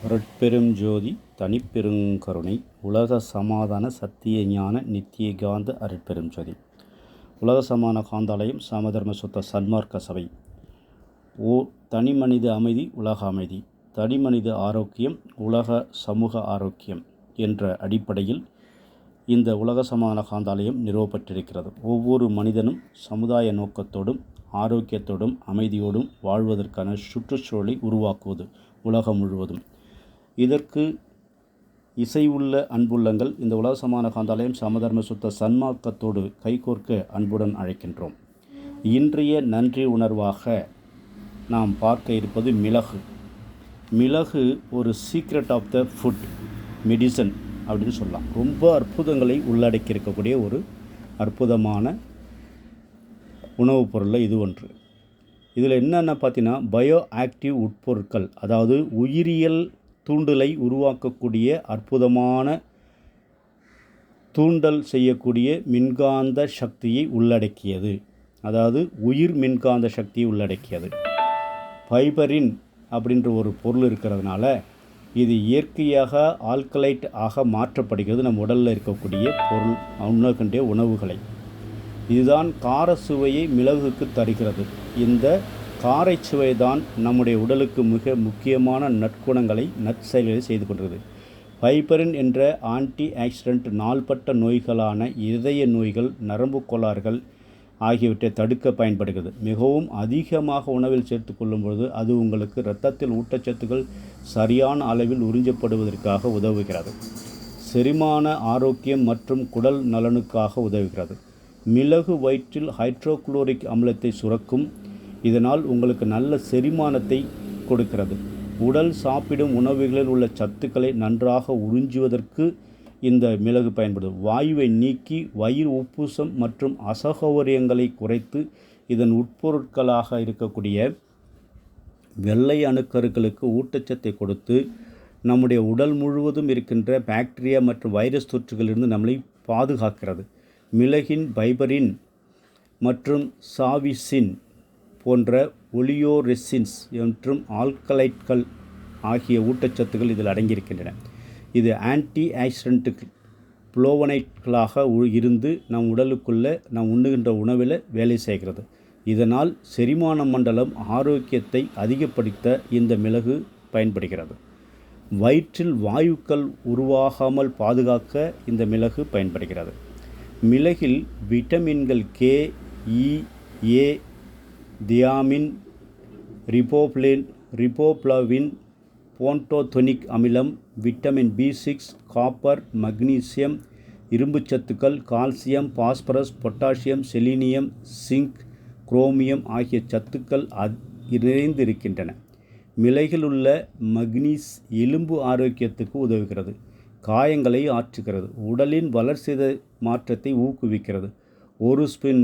அருட்பெரும் ஜோதி தனிப்பெருங்கருணை உலக சமாதான சத்திய ஞான நித்திய காந்த அருட்பெரும் ஜோதி உலக சமான காந்தாலயம் சமதர்ம சுத்த சன்மார்க்க சபை. தனி மனித அமைதி உலக அமைதி, தனி மனித ஆரோக்கியம் உலக சமூக ஆரோக்கியம் என்ற அடிப்படையில் இந்த உலக சமாதான காந்தாலயம் நிறுவப்பட்டிருக்கிறது. ஒவ்வொரு மனிதனும் சமுதாய நோக்கத்தோடும் ஆரோக்கியத்தோடும் அமைதியோடும் வாழ்வதற்கான சுற்றுச்சூழலை உருவாக்குவது உலகம் முழுவதும். இதற்கு இசைவுள்ள அன்புள்ளங்கள் இந்த உலக சமாதான காந்தாலயம் சமதர்ம சுத்த சன்மார்க்கத்தோடு கைகோர்க்க அன்புடன் அழைக்கின்றோம். இன்றைய நன்றி உணர்வாக நாம் பார்க்க இருப்பது மிளகு. மிளகு ஒரு secret of the food medicine அப்படின்னு சொல்லலாம். ரொம்ப அற்புதங்களை உள்ளடக்கி இருக்கக்கூடிய ஒரு அற்புதமான உணவுப் பொருளில் இது ஒன்று. இதில் என்னென்ன பார்த்தீங்கன்னா, பயோ ஆக்டிவ் உட்பொருட்கள், அதாவது உயிரியல் தூண்டலை உருவாக்கக்கூடிய அற்புதமான தூண்டல் செய்யக்கூடிய மின்காந்த சக்தியை உள்ளடக்கியது. அதாவது உயிர் மின்காந்த சக்தியை உள்ளடக்கியது. ஃபைபரின் அப்படின்ற ஒரு பொருள் இருக்கிறதுனால இது இயற்கையாக ஆல்கலைட் ஆக மாற்றப்படுகிறது நம் உடலில் இருக்கக்கூடிய பொருள் உண்ணக்கூடிய உணவுகளை. இதுதான் கார சுவையை மிளகுக்கு தருகிறது. இந்த காரை சுவை தான் நம்முடைய உடலுக்கு மிக முக்கியமான நற்குணங்களை நற்செயல்களை செய்து கொண்டிருக்கிறது. ஃபைபரின் என்ற ஆன்டி ஆக்சிடென்ட் நாள்பட்ட நோய்களான இதய நோய்கள், நரம்பு கோளாறுகள் ஆகியவற்றை தடுக்க பயன்படுகிறது. மிகவும் அதிகமாக உணவில் சேர்த்து கொள்ளும்பொழுது அது உங்களுக்கு இரத்தத்தில் ஊட்டச்சத்துக்கள் சரியான அளவில் உறிஞ்சப்படுவதற்காக உதவுகிறது. செரிமான ஆரோக்கியம் மற்றும் குடல் நலனுக்காக உதவுகிறது. மிளகு வயிற்றில் ஹைட்ரோகுளோரிக் அமிலத்தை சுரக்கும். இதனால் உங்களுக்கு நல்ல செரிமானத்தை கொடுக்கிறது. உடல் சாப்பிடும் உணவுகளில் உள்ள சத்துக்களை நன்றாக உறிஞ்சுவதற்கு இந்த மிளகு பயன்படுது. வாயுவை நீக்கி வயிறு உப்புசம் மற்றும் அசௌகரியங்களை குறைத்து இதன் உட்பொருட்களாக இருக்கக்கூடிய வெள்ளை அணுக்கருக்களுக்கு ஊட்டச்சத்தை கொடுத்து நம்முடைய உடல் முழுவதும் இருக்கின்ற பாக்டீரியா மற்றும் வைரஸ் தொற்றுகளிலிருந்து நம்மளை பாதுகாக்கிறது. மிளகின் ஃபைபரின் மற்றும் சாவிசின் போன்ற ஒலியோரெசின்ஸ் மற்றும் ஆல்கலைட்கள் ஆகிய ஊட்டச்சத்துக்கள் இதில் அடங்கியிருக்கின்றன. இது ஆன்டி ஆக்சிடென்ட் புளோவனைட்களாக இருந்து நம் உடலுக்குள்ளே நாம் உண்ணுகின்ற உணவில் வேலை செய்கிறது. இதனால் செரிமான மண்டலம் ஆரோக்கியத்தை அதிகப்படுத்த இந்த மிளகு பயன்படுகிறது. வயிற்றில் வாயுக்கள் உருவாகாமல் பாதுகாக்க இந்த மிளகு பயன்படுகிறது. மிளகில் விட்டமின்கள் கே, இ, ஏ, தியாமின், ரிபோப்ளவின், போன்டோதொனிக் அமிலம், விட்டமின் B6, காப்பர், மக்னீசியம், இரும்புச்சத்துக்கள், calcium, phosphorus, potassium, selenium, zinc, chromium ஆகிய சத்துக்கள் நிறைந்திருக்கின்றன. மிளகில் உள்ள மக்னீஸ் எலும்பு ஆரோக்கியத்துக்கு உதவுகிறது. காயங்களை ஆற்றுகிறது. உடலின் வளர்சிதை மாற்றத்தை ஊக்குவிக்கிறது. ஒரு ஸ்பூன்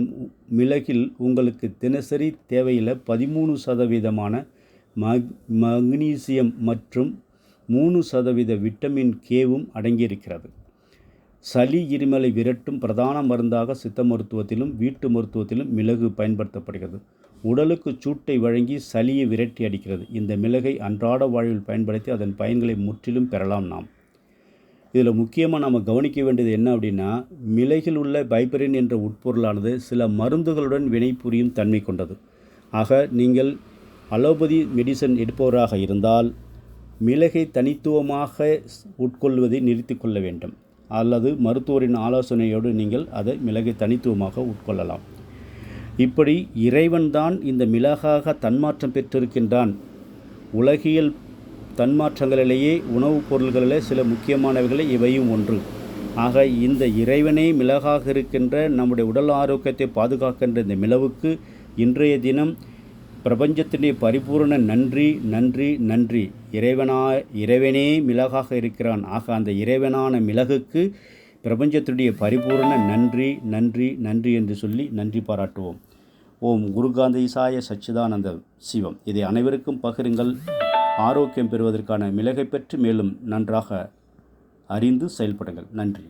மிளகில் உங்களுக்கு தினசரி தேவையில் 13% மக்னீசியம் மற்றும் 3% விட்டமின் கேவும் அடங்கியிருக்கிறது. சளி இருமலை விரட்டும் பிரதான மருந்தாக சித்த மருத்துவத்திலும் வீட்டு மருத்துவத்திலும் மிளகு பயன்படுத்தப்படுகிறது. உடலுக்கு சூட்டை வழங்கி சளியை விரட்டி அடிக்கிறது. இந்த மிளகை அன்றாட வாழ்வில் பயன்படுத்தி அதன் பயன்களை முற்றிலும் பெறலாம். நாம் இதில் முக்கியமாக நம்ம கவனிக்க வேண்டியது என்ன அப்படின்னா, மிளகில் உள்ள ஃபைபரின் என்ற உட்பொருளானது சில மருந்துகளுடன் வினைபுரியும் தன்மை கொண்டது. ஆக நீங்கள் அலோபதி மெடிசன் எடுப்பவராக இருந்தால் மிளகை தனித்துவமாக உட்கொள்வதை நிறுத்தி கொள்ள வேண்டும். அல்லது மருத்துவரின் ஆலோசனையோடு நீங்கள் அதை மிளகை தனித்துவமாக உட்கொள்ளலாம். இப்படி இறைவன்தான் இந்த மிளகாக தன்மாற்றம் பெற்றிருக்கின்றான். உலகியல் தன்மாற்றங்களிலேயே உணவுப் பொருள்களில் சில முக்கியமானவைகளை இவையும் ஒன்று. ஆக இந்த இறைவனே மிளகாக இருக்கின்ற நம்முடைய உடல் ஆரோக்கியத்தை பாதுகாக்கின்ற இந்த மிளகுக்கு இன்றைய தினம் பிரபஞ்சத்தினுடைய பரிபூர்ண நன்றி நன்றி நன்றி. இறைவனே மிளகாக இருக்கிறான். ஆக அந்த இறைவனான மிளகுக்கு பிரபஞ்சத்தினுடைய பரிபூர்ண நன்றி நன்றி நன்றி என்று சொல்லி நன்றி பாராட்டுவோம். ஓம் குருகாந்த ஈசாய சச்சிதானந்த சிவம். இதை அனைவருக்கும் பகிருங்கள். ஆரோக்கியம் பெறுவதற்கான மிளகை பற்றி மேலும் நன்றாக அறிந்து செயல்படுங்கள். நன்றி.